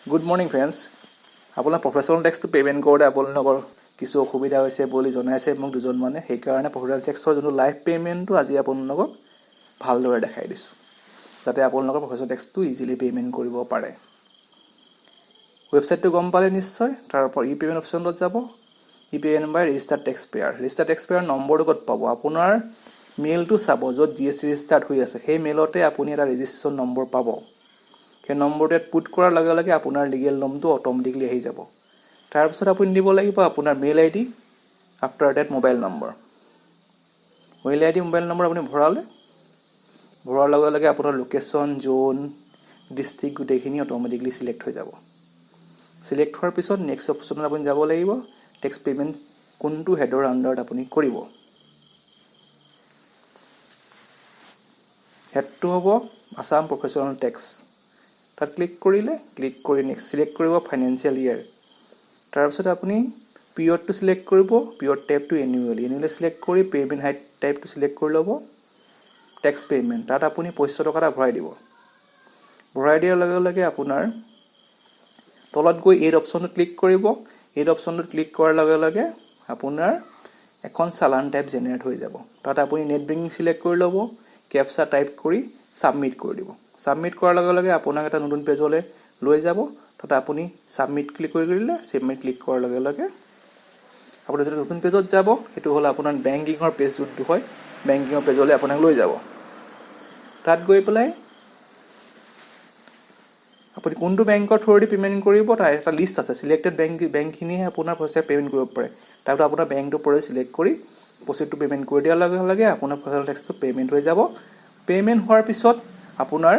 Good morning friends. আপোনাৰ professional টেক্সটো payment কৰোঁতে আপোনালোকৰ কিছু অসুবিধা হৈছে বুলি জনাইছে মোক দুজনমানে। সেইকাৰণে প্ৰফেশ্যনেল টেক্সৰ যোনটো লাইভ পে'মেণ্টটো আজি আপোনালোকক ভালদৰে দেখাই দিছোঁ, যাতে আপোনালোকৰ প্ৰফেশ্যনেল টেক্সটো ইজিলি পে'মেণ্ট কৰিব পাৰে। ৱেবছাইটটো গম পালে নিশ্চয়। তাৰ পৰা ই পে'মেণ্ট অপশ্যনত যাব। E payment by registered tax payer. Registered tax payer নম্বৰটো ক'ত পাব? আপোনাৰ মেইলটো চাব, য'ত GST ৰেজিষ্টাৰ্ড হৈ আছে সেই মেইলতে আপুনি এটা ৰেজিষ্ট্ৰেশ্যন নম্বৰ পাব। সেই নম্বৰটো ইয়াত পুট কৰাৰ লগে লগে আপোনাৰ লিগেল নমটো অট'মেটিকলি আহি যাব। তাৰপিছত আপুনি দিব লাগিব আপোনাৰ mail ID, after that mobile number. Mail ID mobile number আপুনি ভৰোৱাৰ লগে লগে আপোনাৰ লোকেশ্যন, জ'ন, ডিষ্ট্ৰিক্ট গোটেইখিনি অট'মেটিকলি চিলেক্ট হৈ যাব। চিলেক্ট হোৱাৰ পিছত নেক্সট অপশ্যনত আপুনি যাব লাগিব, টেক্স পে'মেণ্ট কোনটো হেডৰ আণ্ডাৰত আপুনি কৰিব। হেডটো হ'ব আছাম প্ৰফেশ্যনেল টেক্স। তাত ক্লিক কৰি নেক্সট চিলেক্ট কৰিব ফাইনেন্সিয়েল ইয়েৰ। তাৰপিছত আপুনি পিৰিয়ডটো চিলেক্ট কৰিব, পিৰিয়ড টাইপটো এনুৱেলি চিলেক্ট কৰি পে'মেণ্ট হাইট টাইপটো চিলেক্ট কৰি ল'ব, টেক্স পে'মেণ্ট। তাত আপুনি 2500 টকা এটা ভৰাই দিব। ভৰাই দিয়াৰ লগে লগে আপোনাৰ তলত গৈ এইট অপশ্যনটো ক্লিক কৰিব। এইট অপশ্যনটোত ক্লিক কৰাৰ লগে লগে আপোনাৰ এখন চালান টাইপ জেনেৰেট হৈ যাব। তাত আপুনি নেট বেংকিং চিলেক্ট কৰি ল'ব, কেপচা টাইপ কৰি ছাবমিট কৰি দিব। ছাবমিট কৰাৰ লগে লগে আপোনাক এটা নতুন পেজলৈ লৈ যাব। তাত আপুনি ছাবমিট ক্লিক কৰি দিলে, ছাবমিট ক্লিক কৰাৰ লগে লগে আপুনি যদি নতুন পেজত যাব, সেইটো হ'ল আপোনাৰ বেংকিঙৰ পেজ যোনটো হয়, বেংকিঙৰ পেজলৈ আপোনাক লৈ যাব। তাত গৈ পেলাই আপুনি কোনটো বেংকৰ থ্ৰুদি পে'মেণ্ট কৰিব তাৰ এটা লিষ্ট আছে। চিলেক্টেড বেংকখিনিহে আপোনাৰ পইচা পে'মেণ্ট কৰিব পাৰে। তাৰপিছত আপোনাৰ বেংকটোৰ পৰা চিলেক্ট কৰি প্ৰচিডটো পে'মেণ্ট কৰি দিয়াৰ লগে লগে আপোনাৰ প্ৰফেশ্যনেল টেক্সটো পে'মেণ্ট হৈ যাব। পে'মেণ্ট হোৱাৰ পিছত আপোনাৰ